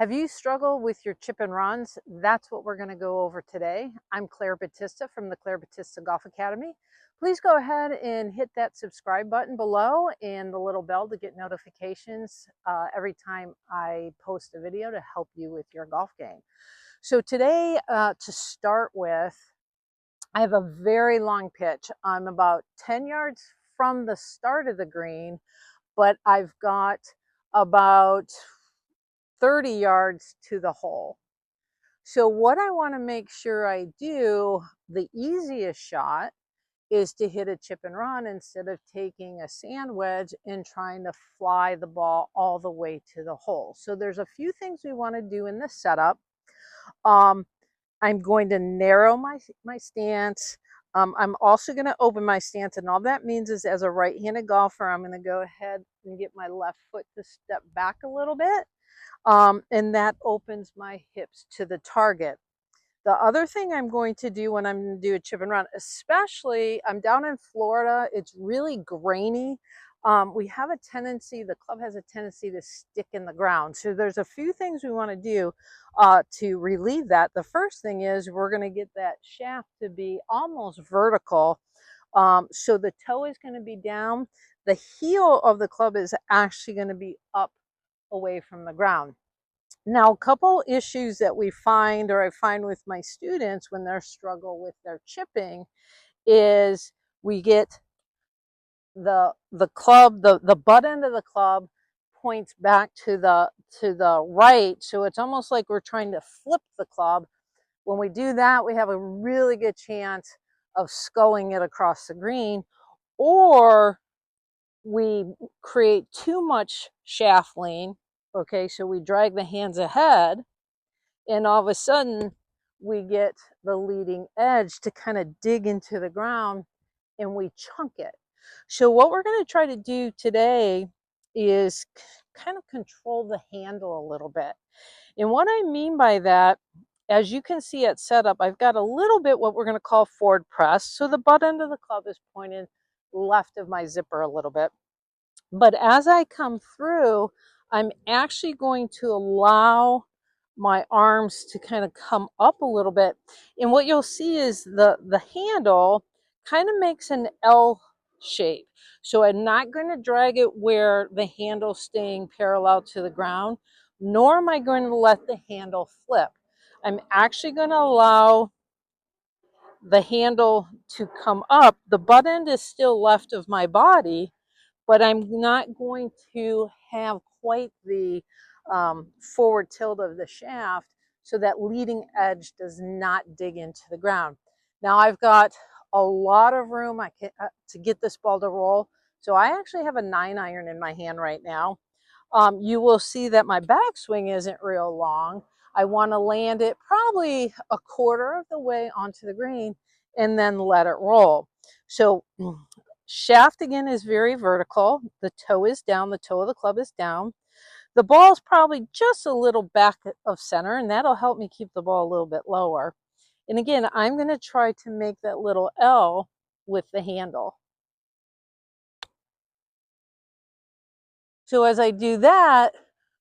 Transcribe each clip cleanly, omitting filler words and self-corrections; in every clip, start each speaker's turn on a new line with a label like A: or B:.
A: Have you struggled with your chip and runs? That's what we're going to go over today. I'm Claire Batista from the Claire Batista Golf Academy. Please go ahead and hit that subscribe button below and the little bell to get notifications every time I post a video to help you with your golf game. So today, to start with, I have a very long pitch. I'm about 10 yards from the start of the green, but I've got about 30 yards to the hole. So what I want to make sure I do, the easiest shot, is to hit a chip and run instead of taking a sand wedge and trying to fly the ball all the way to the hole. So there's a few things we want to do in this setup. I'm going to narrow my stance. I'm also going to open my stance, and all that means is as a right-handed golfer, I'm going to go ahead and get my left foot to step back a little bit. And that opens my hips to the target. The other thing I'm going to do when I'm going to do a chip and run, especially I'm down in Florida, it's really grainy. We have a tendency, the club has a tendency to stick in the ground. So there's a few things we want to do to relieve that. The first thing is we're going to get that shaft to be almost vertical. So the toe is going to be down. The heel of the club is actually going to be up away from the ground. Now, a couple issues that we find, or I find with my students when they struggle with their chipping, is we get the club, the butt end of the club points back to the right, so it's almost like we're trying to flip the club. When we do that, we have a really good chance of sculling it across the green, or we create too much shaft lean. Okay, so we drag the hands ahead, and all of a sudden we get the leading edge to kind of dig into the ground and we chunk it. So what we're going to try to do today is kind of control the handle a little bit. And what I mean by that, as you can see at setup, I've got a little bit what we're going to call forward press. So the butt end of the club is pointed left of my zipper a little bit. But as I come through, I'm actually going to allow my arms to kind of come up a little bit. And what you'll see is the handle kind of makes an L shape. So I'm not going to drag it where the handle's staying parallel to the ground, nor am I going to let the handle flip. I'm actually going to allow the handle to come up. The butt end is still left of my body, but I'm not going to have quite the forward tilt of the shaft, so that leading edge does not dig into the ground. Now I've got a lot of room to get this ball to roll. So I actually have a 9-iron in my hand right now. You will see that my backswing isn't real long. I want to land it probably a quarter of the way onto the green and then let it roll. So shaft again is very vertical. The toe is down. The toe of the club is down. The ball is probably just a little back of center, and that'll help me keep the ball a little bit lower. And again, I'm going to try to make that little L with the handle. So as I do that,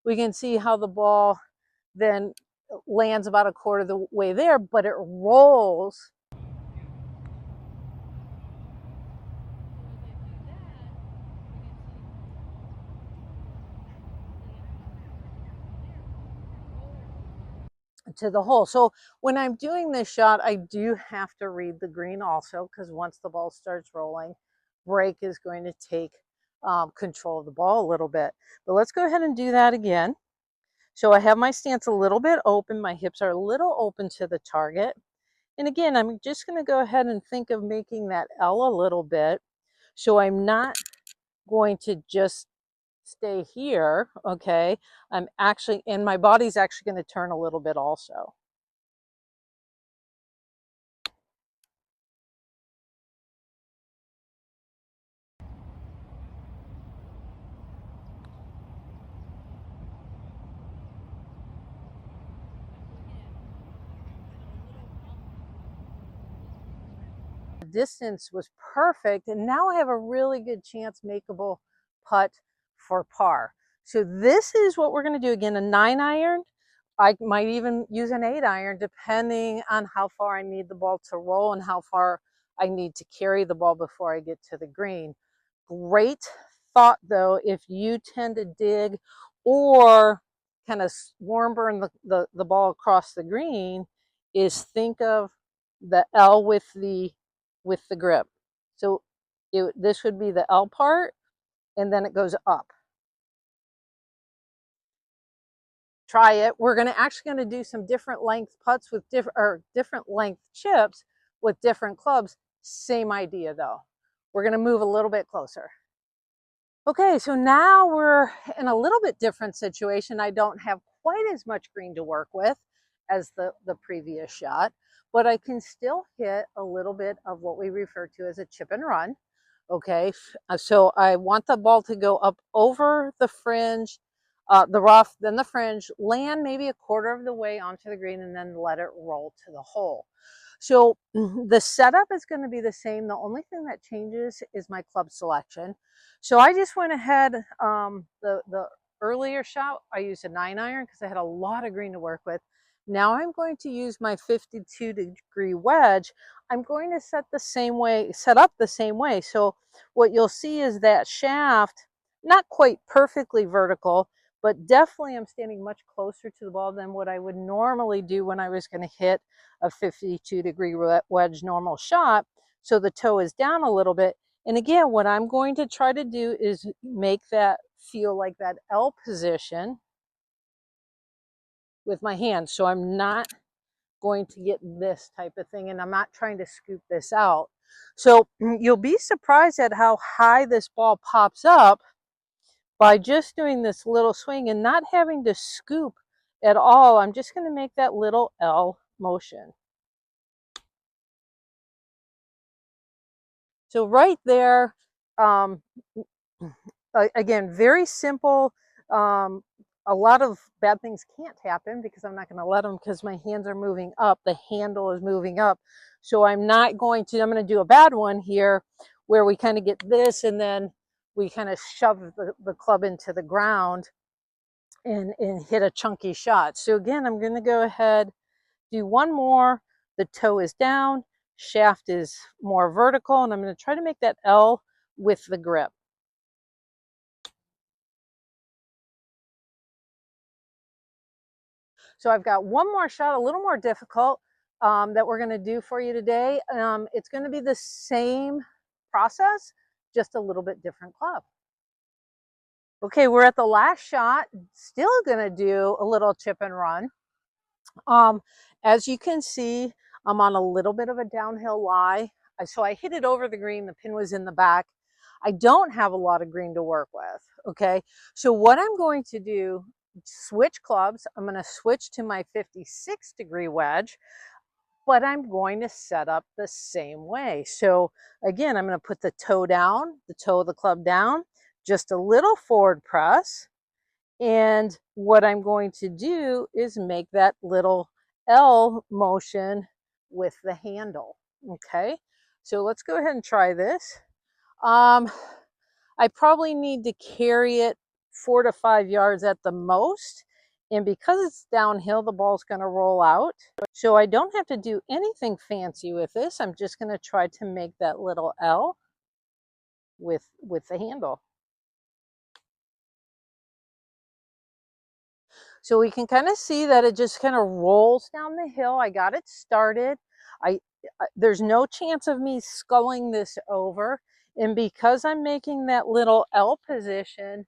A: we can see how the ball then lands about a quarter of the way there, but it rolls. To the hole. So when I'm doing this shot, I do have to read the green also, because once the ball starts rolling, break is going to take control of the ball a little bit. But let's go ahead and do that again. So I have my stance a little bit open. My hips are a little open to the target. And again, I'm just going to go ahead and think of making that L a little bit. So I'm not going to just stay here, okay? I'm actually, and my body's actually going to turn a little bit also. The distance was perfect, and now I have a really good chance makeable putt for par. So this is what we're going to do again, a 9-iron. I might even use an 8-iron depending on how far I need the ball to roll and how far I need to carry the ball before I get to the green. Great thought though, if you tend to dig or kind of warm burn the ball across the green, is think of the L with the grip. So this would be the L part, and then it goes up. Try it. We're actually going to do some different length putts with different length chips with different clubs. Same idea though. We're going to move a little bit closer. Okay, so now we're in a little bit different situation. I don't have quite as much green to work with as the previous shot, but I can still hit a little bit of what we refer to as a chip and run. Okay, so I want the ball to go up over the fringe, the rough, then the fringe, land maybe a quarter of the way onto the green, and then let it roll to the hole. So the setup is going to be the same. The only thing that changes is my club selection. So I just went ahead, the earlier shot, I used a 9-iron because I had a lot of green to work with. Now I'm going to use my 52-degree wedge. I'm going to set up the same way. So what you'll see is that shaft, not quite perfectly vertical, but definitely I'm standing much closer to the ball than what I would normally do when I was going to hit a 52-degree wedge normal shot. So the toe is down a little bit. And again, what I'm going to try to do is make that feel like that L position with my hands. So I'm not going to get this type of thing, and I'm not trying to scoop this out. So you'll be surprised at how high this ball pops up by just doing this little swing and not having to scoop at all. I'm just going to make that little L motion. So right there, again, very simple. A lot of bad things can't happen because I'm not going to let them, because my hands are moving up. The handle is moving up. So I'm going to do a bad one here where we kind of get this and then we kind of shove the club into the ground and hit a chunky shot. So again, I'm going to go ahead, do one more. The toe is down, shaft is more vertical, and I'm going to try to make that L with the grip. So I've got one more shot, a little more difficult, that we're going to do for you today. It's going to be the same process, just a little bit different club. Okay, we're at the last shot, still going to do a little chip and run. As you can see, I'm on a little bit of a downhill lie. So I hit it over the green, the pin was in the back. I don't have a lot of green to work with, okay? So what I'm going to do, switch clubs. I'm going to switch to my 56-degree wedge, but I'm going to set up the same way. So again, I'm going to put the toe down, the toe of the club down, just a little forward press. And what I'm going to do is make that little L motion with the handle, okay? So let's go ahead and try this. I probably need to carry it 4 to 5 yards at the most. And because it's downhill, the ball's going to roll out. So I don't have to do anything fancy with this. I'm just going to try to make that little L with the handle. So we can kind of see that it just kind of rolls down the hill. I got it started. There's no chance of me sculling this over. And because I'm making that little L position,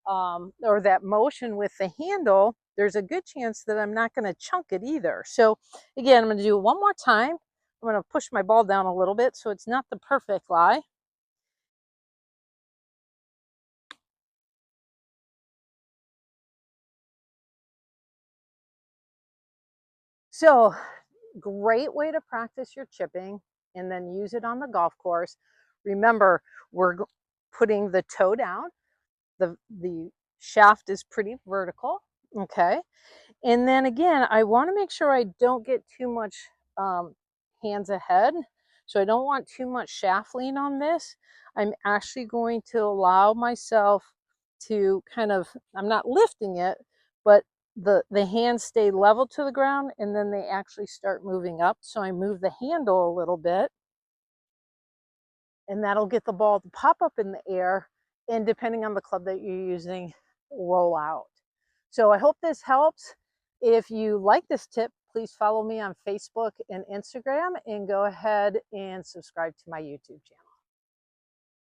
A: or that motion with the handle, there's a good chance that I'm not going to chunk it either. So again, I'm going to do it one more time. I'm going to push my ball down a little bit so it's not the perfect lie. So great way to practice your chipping and then use it on the golf course. Remember, we're putting the toe down. The shaft is pretty vertical, okay? And then again, I want to make sure I don't get too much hands ahead. So I don't want too much shaft lean on this. I'm actually going to allow myself to kind of, I'm not lifting it, but the hands stay level to the ground, and then they actually start moving up. So I move the handle a little bit, and that'll get the ball to pop up in the air, and depending on the club that you're using, roll out. So I hope this helps. If you like this tip, please follow me on Facebook and Instagram, and go ahead and subscribe to my YouTube channel.